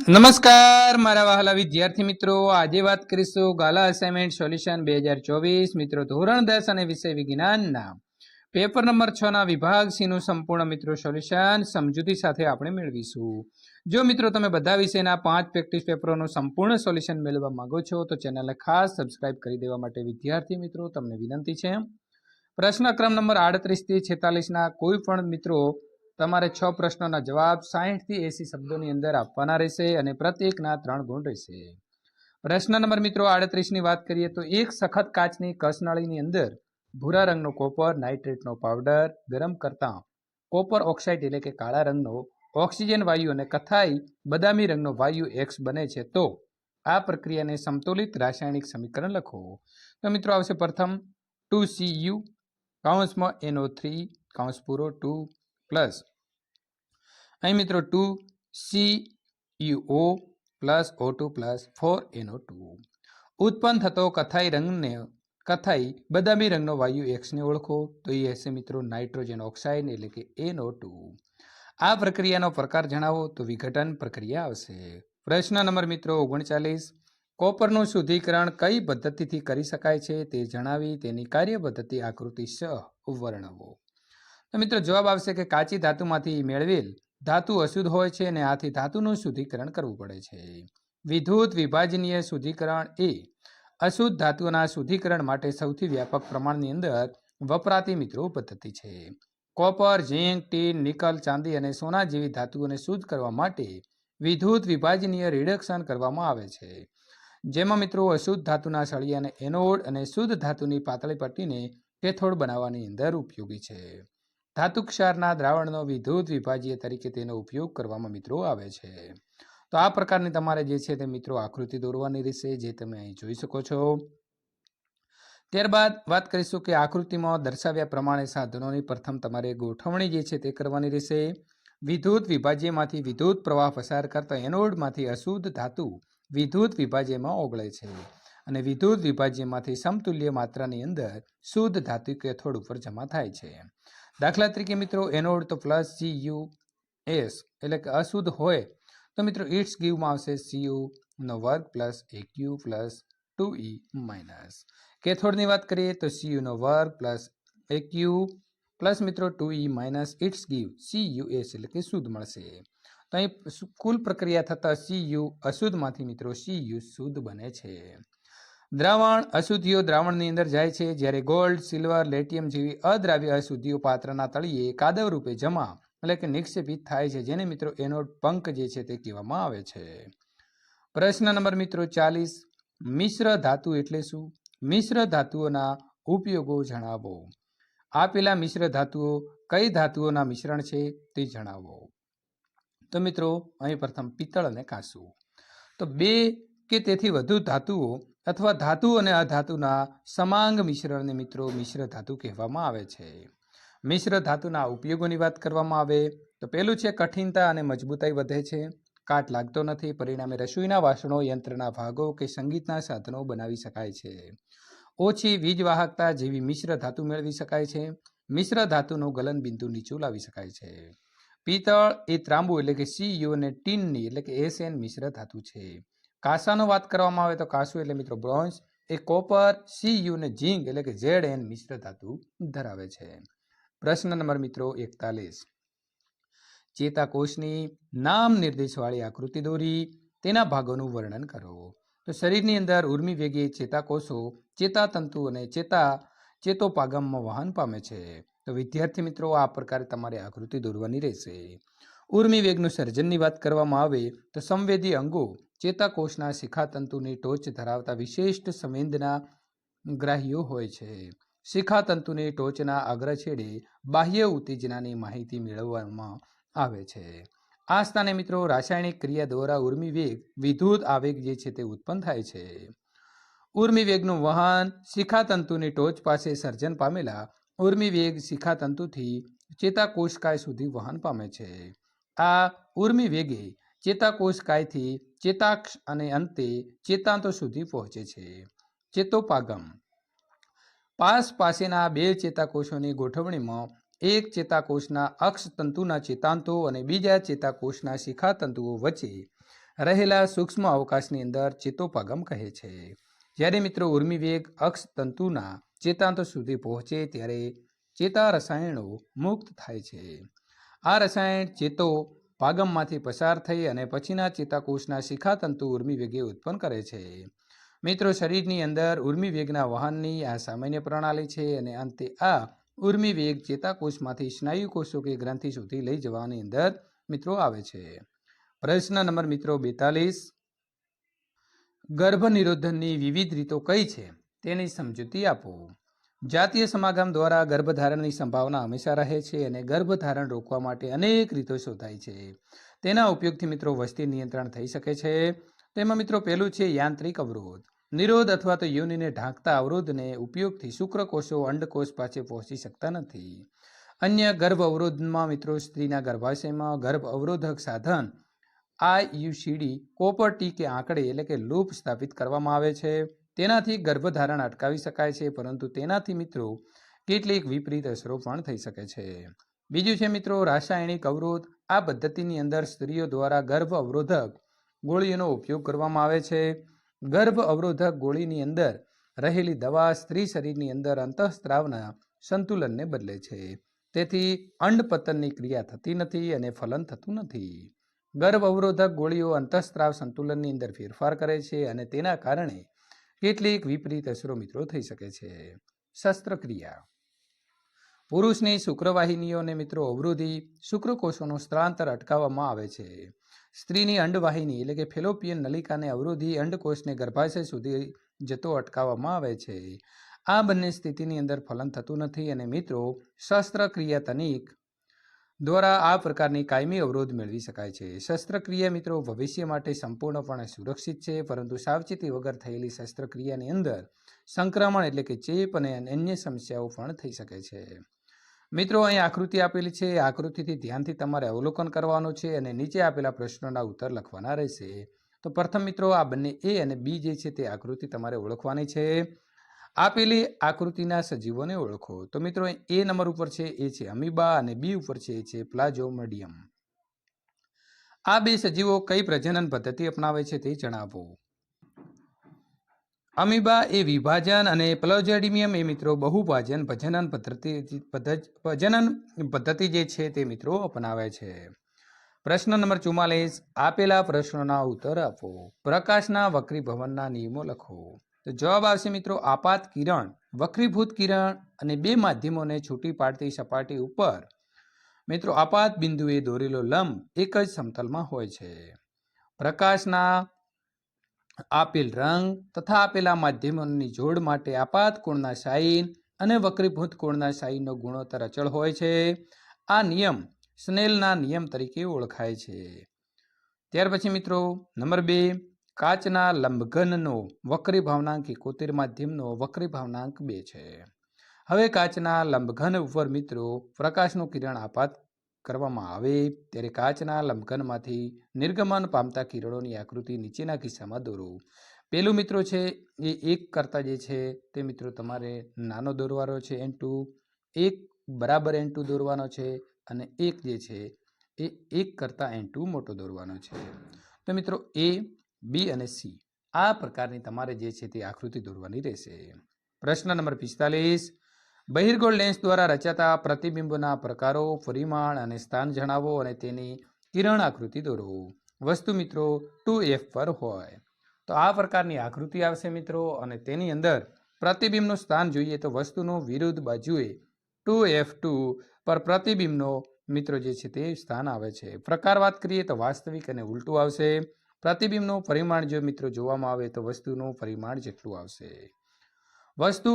નમસ્કાર મારા વહાલા વિદ્યાર્થી મિત્રો, આજે વાત કરીશું ગાલા અસાઇનમેન્ટ સોલ્યુશન 2024 મિત્રો ધોરણ 10 અને વિષય વિજ્ઞાનના પેપર નંબર 6 ના વિભાગ સી નું સંપૂર્ણ મિત્રો સોલ્યુશન સમજૂતી સાથે આપણે મેળવીશું। જો મિત્રો તમે બધા વિષયના 5 પ્રેક્ટિસ પેપરોનું સંપૂર્ણ સોલ્યુશન મેળવવા માંગો છો તો ચેનલને ખાસ સબસ્ક્રાઇબ કરી દેવા માટે વિદ્યાર્થી મિત્રો તમને વિનંતી છે। પ્રશ્ન ક્રમ નંબર 38 થી 46 ના કોઈ પણ મિત્રો તમારે 6 પ્રશ્નોના જવાબ 60 થી 80 શબ્દોની અંદર આપવાના રહેશે અને પ્રત્યેકના 3 ગુણ રહેશે। પ્રશ્ન નંબર મિત્રો 38 ની વાત કરીએ તો એક સખત કાચની કસનળીની અંદર ભૂરા રંગનો કોપર નાઇટ્રેટનો પાવડર ગરમ કરતા કોપર ઓક્સાઇડ એટલે કે કાળા રંગનો ઓક્સિજન વાયુ અને કથાઈ બદામી રંગનો વાયુ X બને છે તો આ પ્રક્રિયાને સમતોલિત રાસાયણિક સમીકરણ લખો। તો મિત્રો આવશે પ્રથમ 2Cu કૌંસમાં NO3 કૌંસ પૂરો 2 પ્લસ અહીં મિત્રો 2CuO plus O2 plus 4NO2 ઉત્પન્ન થતો કથાઈ બદામી રંગનો વાયુ X ને ઓળખો તો એ હશે મિત્રો નાઇટ્રોજન ઓક્સાઇડ એટલે કે NO2। આ પ્રક્રિયાનો પ્રકાર જણાવો તો વિઘટન પ્રક્રિયા આવશે। પ્રશ્ન નંબર મિત્રો 39 કોપરનું શુદ્ધિકરણ કઈ પદ્ધતિથી કરી શકાય છે તે જણાવી તેની કાર્ય પદ્ધતિ આકૃતિ વર્ણવો। તો મિત્રો જવાબ આવશે કે કાચી ધાતુમાંથી મેળવેલ ધાતુ અશુદ્ધ હોય છે અને આથી ધાતુનું શુદ્ધિકરણ કરવું પડે છે। વિદ્યુત વિભાજનીય શુદ્ધિકરણ એ અશુદ્ધ ધાતુના શુદ્ધિકરણ માટે સૌથી વ્યાપક પ્રમાણની અંદર વપરાતી મિત્રો પદ્ધતિ છે। કોપર ઝીંક ટીન નિકલ ચાંદી અને સોના જેવી ધાતુઓને શુદ્ધ કરવા માટે વિદ્યુત વિભાજનીય રિડક્શન કરવામાં આવે છે, જેમાં મિત્રો અશુદ્ધ ધાતુના સળિયાને એનોડ અને શુદ્ધ ધાતુની પાતળી પટ્ટીને કેથોડ બનાવવાની અંદર ઉપયોગી છે। ધાતુ ક્ષારના દ્રાવણનો વિદ્યુત વિભાજ્ય તરીકે તેનો ઉપયોગ કરવામાં મિત્રો આવે છે। તો આ પ્રકારની તમારે જે છે તે મિત્રો આકૃતિ દોરવાની રહેશે, જે તમે અહીં જોઈ શકો છો। ત્યારબાદ વાત કરીશું કે આકૃતિમાં દર્શાવ્યા પ્રમાણે સાધનોની પ્રથમ તમારે ગોઠવણી જે છે તે કરવાની રહેશે। વિદ્યુત વિભાજ્યમાંથી વિદ્યુત પ્રવાહ પસાર કરતા એનોડમાંથી અશુદ્ધ ધાતુ વિદ્યુત વિભાજ્યમાં ઓગળે છે અને વિદ્યુત વિભાજ્યમાંથી સમતુલ્ય માત્રાની અંદર શુદ્ધ ધાતુ કેથોડ ઉપર જમા થાય છે। દાખલા તરીકે મિત્રો એનોડ તો પ્લસ CuS એટલે કે અશુદ્ધ હોય તો મિત્રો ઇટ્સ ગીવમાં આવશે Cu નો વર્ગ plus Aq plus 2E minus. કેથોડની વાત કરીએ તો Cu નો વર્ગ પ્લસ Aq પ્લસ મિત્રો 2E minus it's give CuS એટલે કે શુદ્ધ મળશે। તો અહીં કુલ પ્રક્રિયા થતા Cu અશુદ્ધમાંથી મિત્રો Cu શુદ્ધ બને છે। દ્રાવણ અશુદ્ધિઓ દ્રાવણની અંદર જાય છે, જ્યારે ગોલ્ડ સિલ્વર લેટિયમ જેવી અદ્રાવ્ય અશુદ્ધિઓ પાત્રના તળિયે કાદવ રૂપે જમા એટલે કે નિક્ષેપિત થાય છે, જેને મિત્રો એનોડ પંક જે છે તે કહેવામાં આવે છે। પ્રશ્ન નંબર મિત્રો 40 મિશ્ર ધાતુ એટલે શું? મિશ્ર ધાતુઓના ઉપયોગો જણાવો। આપેલા મિશ્ર ધાતુઓ કઈ ધાતુઓના મિશ્રણ છે તે જણાવો। તો મિત્રો અહીં પ્રથમ પિત્તળ અને કાંસુ, તો બે કે તેથી વધુ ધાતુઓ અથવા ધાતુ અને અધાતુના સમાંગ મિશ્રણને મિત્રો મિશ્ર ધાતુ કહેવામાં આવે છે। મિશ્ર ધાતુના ઉપયોગોની વાત કરવામાં આવે તો પહેલું છે કઠિનતા અને મજબૂતાઈ વધે છે, કાટ લાગતો નથી, પરિણામે રસોઈના વાસણો યંત્રના ભાગો કે સંગીતના સાધનો બનાવી શકાય છે। ઓછી વીજ વાહકતા જેવી મિશ્ર ધાતુ મેળવી શકાય છે। મિશ્ર ધાતુનું ગલન બિંદુ નીચું લાવી શકાય છે। પિત્તળ એ ત્રાંબુ એટલે કે Cu અને ટીનની એટલે કે Sn મિશ્ર ધાતુ છે। કાંસાનો વાત કરવામાં આવે તો કાંસુ એટલે મિત્રો બ્રોન્ઝ એ કોપર Cu અને ઝીંક એટલે કે Zn મિશ્ર ધાતુ ધરાવે છે। પ્રશ્ન નંબર મિત્રો 41 ચેતાકોષની નામ નિર્દેશવાળી આકૃતિ દોરી તેના ભાગોનું વર્ણન કરો। તો શરીરની અંદર ઉર્મી વેગે ચેતાકોષો ચેતાતંતુ અને ચેતોપાગમમાં વહન પામે છે। તો વિદ્યાર્થી મિત્રો આ પ્રકારે તમારે આકૃતિ દોરવાની રહેશે। ઉર્મી વેગનું સર્જનની વાત કરવામાં આવે તો સંવેદી અંગો ચેતાકોષના શિખાતંતુની ટોચ ધરાવતા વિશિષ્ટ સંવેદના ગ્રાહીઓ હોય છે। શિખાતંતુની ટોચના અગ્રછેડે બાહ્ય ઉત્તેજનાની માહિતી મેળવવામાં આવે છે। આ સ્થાને મિત્રો રાસાયણિક ક્રિયા દ્વારા ઉર્મી વેગ વિદ્યુત આવેગ જે છે તે ઉત્પન્ન થાય છે। ઉર્મી વેગનું વહન શિખાતંતુની ટોચ પાસે સર્જન પામેલા ઉર્મી વેગ શિખાતંતુથી ચેતાકોષકાય સુધી વહન પામે છે। આ ઉર્મી વેગે ચેતાકોષકાયથી ચેતાક્ષ અને અંતે ચેતાંતો સુધી પહોંચે છે। ચેતોપાગમ પાસ પાસેના બે ચેતાકોષોની ગોઠવણીમાં એક ચેતાકોષના અક્ષ તંતુના ચેતાંતો અને બીજા ચેતાકોષના શિખાતંતુઓ વચ્ચે રહેલા સૂક્ષ્મ અવકાશની અંદર ચેતોપાગમ કહે છે. જ્યારે મિત્રો ઉર્મિવેગ અક્ષ તંતુના ચેતાંત સુધી પહોંચે ત્યારે ચેતા રસાયણો મુક્ત થાય છે. આ રસાયણ ચેતો પાગમમાંથી પસાર થઈ અને પછીના ચેતાકોષના શિખાતંતુ ઉર્મિવેગે ઉત્પન્ન કરે છે. મિત્રો શરીરની અંદર ઉર્મિવેગના વહનની આ સામાન્ય પ્રણાલી છે અને અંતે આ ઉર્મિવેગ ચેતાકોષમાંથી સ્નાયુ કોષો કે ગ્રંથિ સુધી લઈ જવાની અંદર મિત્રો આવે છે. પ્રશ્ન નંબર મિત્રો 42. ગર્ભ નિરોધનની વિવિધ રીતો કઈ છે તેની સમજૂતી આપો. જાતીય સમાગમ દ્વારા ગર્ભધારણની સંભાવના હંમેશા રહે છે અને ગર્ભધારણ રોકવા માટે અનેક રીતો શોધાય છે. તેના ઉપયોગથી મિત્રો વસ્તી નિયંત્રણ થઈ શકે છે. તેમાં મિત્રો પહેલું છે યાંત્રિક અવરોધ. નિરોધ અથવા તો યોનિને ઢાંકતા અવરોધને ઉપયોગથી શુક્રકોષો અંડકોષ પાસે પહોંચી શકતા નથી. અન્ય ગર્ભ અવરોધમાં મિત્રો સ્ત્રીના ગર્ભાશયમાં ગર્ભ અવરોધક સાધન આઈયુસીડી કોપર ટી કે આંકડે એટલે કે લૂપ સ્થાપિત કરવામાં આવે છે. તેનાથી ગર્ભધારણ અટકાવી શકાય છે, પરંતુ તેનાથી મિત્રો કેટલીક વિપરીત અસરો પણ થઈ શકે છે. બીજું છે મિત્રો રાસાયણિક અવરોધ. આ પદ્ધતિની અંદર સ્ત્રીઓ દ્વારા ગર્ભ અવરોધક ગોળીઓનો ઉપયોગ કરવામાં આવે છે. ગર્ભ અવરોધક ગોળીની અંદર રહેલી દવા સ્ત્રી શરીરની અંદર અંતઃસ્ત્રાવના સંતુલનને બદલે છે. તેથી અંડપતનની ક્રિયા થતી નથી અને ફલન થતું નથી. ગર્ભ અવરોધક ગોળીઓ અંતઃસ્ત્રાવ સંતુલનની અંદર ફેરફાર કરે છે અને તેના કારણે કેટલીક વિપરીત અસરો મિત્રો થઈ શકે છે. શસ્ત્રક્રિયા. પુરુષની શુક્રવાહિનીઓને મિત્રો અવરોધી શુક્રકોષોનું સ્થળાંતર અટકાવવામાં આવે છે. સ્ત્રીની અંડવાહિની એટલે કે ફેલોપિયન નલિકાને અવરોધી અંડકોષને ગર્ભાશય સુધી જતો અટકાવવામાં આવે છે. આ બંને સ્થિતિની અંદર ફલન થતું નથી અને મિત્રો શસ્ત્રક્રિયા તકનીક દ્વારા આ પ્રકારની કાયમી અવરોધ મેળવી શકાય છે. શસ્ત્રક્રિયા મિત્રો ભવિષ્ય માટે સંપૂર્ણપણે સુરક્ષિત છે, પરંતુ સાવચેતી વગર થયેલી શસ્ત્રક્રિયાની અંદર સંક્રમણ એટલે કે ચેપ અને અન્ય સમસ્યાઓ પણ થઈ શકે છે. મિત્રો અહીં આકૃતિ આપેલી છે. આકૃતિથી ધ્યાનથી તમારે અવલોકન કરવાનું છે અને નીચે આપેલા પ્રશ્નોના ઉત્તર લખવાના રહેશે. તો પ્રથમ મિત્રો આ બંને એ અને બી જે છે તે આકૃતિ તમારે ઓળખવાની છે. આપેલી આકૃતિના સજીવોને ઓળખો. તો મિત્રો એ નંબર ઉપર છે એ છે અમીબા અને બી ઉપર છે એ છે પ્લાઝ્મોડિયમ. આ બે સજીવો કઈ પ્રજનન પદ્ધતિ અપનાવે છે તે જણાવો. અમીબા એ વિભાજન અને પ્લાઝ્મોડિયમ એ મિત્રો બહુભાજન પ્રજનન પદ્ધતિ જે છે તે મિત્રો અપનાવે છે. પ્રશ્ન નંબર 44. આપેલા પ્રશ્નોના ઉત્તર આપો. પ્રકાશના વક્રીભવનના નિયમો લખો. તો જવાબ આવશે મિત્રો આપાત કિરણ, વક્રીભૂત કિરણ અને બે માધ્યમોને છૂટી પાડતી સપાટી ઉપર મિત્રો આપાત બિંદુએ દોરેલો લંબ એક જ સમતલમાં હોય છે. પ્રકાશના આપેલ રંગ તથા આપેલા માધ્યમોની જોડ માટે આપાત કોણના સાઇન અને વક્રીભૂત કોણના સાઇનનો ગુણોત્તર અચળ હોય છે. આ નિયમ સ્નેલના નિયમ તરીકે ઓળખાય છે. ત્યાર પછી મિત્રો નંબર 2. કાચના લંબઘનનો વક્રીભાવનાંક 71, માધ્યમનો વક્રીભાવનાંક 2 છે. હવે કાચના લંબઘન ઉપર મિત્રો પ્રકાશનું કિરણ આપાત કરવામાં આવે ત્યારે કાચના લંબઘનમાંથી નિર્ગમન પામતા કિરણોની આકૃતિ નીચેના કિસ્સામાં દોરો. પેલું મિત્રો છે એ 1 કરતાં જે છે તે મિત્રો તમારે નાનો દોરવાનો છે n2, 1 બરાબર n2 દોરવાનો છે અને 1 જે છે એ 1 કરતાં n2 મોટો દોરવાનો છે. તો મિત્રો એ, બી અને સી આ પ્રકારની તમારે જે છે તે આકૃતિ દોરવાની રહેશે. પ્રશ્ન નંબર 45. બહિર્ગોળ લેન્સ દ્વારા રચાતા પ્રતિબિંબના પ્રકારો, પરિમાણ અને સ્થાન જણાવો અને તેની કિરણ આકૃતિ દોરો. વસ્તુ મિત્રો 2f પર હોય તો આ પ્રકારની આકૃતિ આવશે મિત્રો અને તેની અંદર પ્રતિબિંબનું સ્થાન જોઈએ તો વસ્તુનું વિરુદ્ધ બાજુએ 2f2 પર પ્રતિબિંબનો મિત્રો જે છે તે સ્થાન આવે છે. પ્રકાર વાત કરીએ તો વાસ્તવિક અને ઉલટું આવશે. પ્રતિબિંબનું પરિમાણ જો મિત્રો જોવામાં આવે તો વસ્તુનું પરિમાણ જેટલું આવશે. વસ્તુ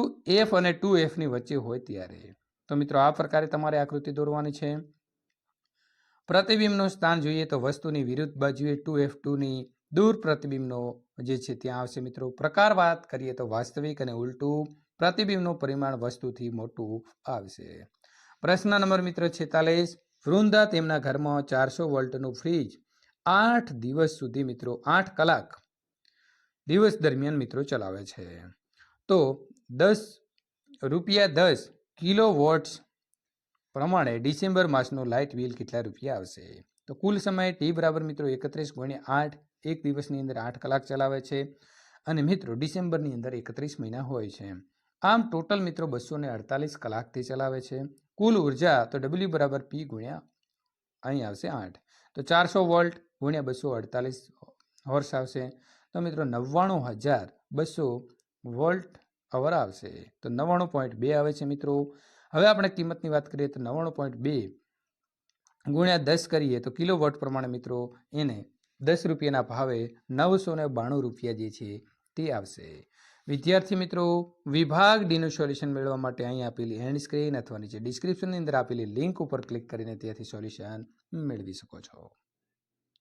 f અને 2f ની વચ્ચે હોય ત્યારે તો મિત્રો આ પ્રકારે તમારે આકૃતિ દોરવાની છે. પ્રતિબિંબનું સ્થાન જોઈએ તો વસ્તુની વિરુદ્ધ બાજુએ 2f2 ની દૂર પ્રતિબિંબનો જે છે ત્યાં આવશે મિત્રો. પ્રકાર વાત કરીએ તો વાસ્તવિક અને ઉલટું. પ્રતિબિંબનું પરિમાણ વસ્તુથી મોટું આવશે. પ્રશ્ન નંબર મિત્રો 46. વૃંદા તેમના ઘરમાં 400 વોલ્ટનું ફ્રીજ 8 દિવસ સુધી મિત્રો 8 કલાક દિવસ દરમિયાન મિત્રો ચલાવે છે. તો ₹10 કિલોવોટ્સ પ્રમાણે ડિસેમ્બર માસનું લાઇટ બિલ કેટલા રૂપિયા આવશે? તો કુલ સમય ટી બરાબર મિત્રો 31 × 8, એક દિવસની અંદર 8 કલાક ચલાવે છે અને મિત્રો ડિસેમ્બરની અંદર 31 મહિના હોય છે. આમ ટોટલ મિત્રો 248 કલાકથી ચલાવે છે. કુલ ઉર્જા તો W બરાબર P ગુણ્યા અહીં આવશે 8, તો 400 વોલ્ટ ગુણ્યા 248 હોર્સ આવશે, તો મિત્રો 99,200 વોલ્ટ અવર આવશે, તો 99.2 આવે છે મિત્રો. હવે આપણે કિંમતની વાત કરીએ તો 99.2 ગુણ્યા 10 કરીએ તો કિલોવોટ પ્રમાણે મિત્રો એને 10 રૂપિયાના ભાવે 992 રૂપિયા જે છે તે આવશે. વિદ્યાર્થી મિત્રો, વિભાગ ડીનું સોલ્યુશન મેળવવા માટે અહીં આપેલી એન્ડ સ્ક્રીન અથવા નીચે ડિસ્ક્રિપ્શનની અંદર આપેલી લિંક ઉપર ક્લિક કરીને ત્યાંથી સોલ્યુશન મેળવી શકો છો.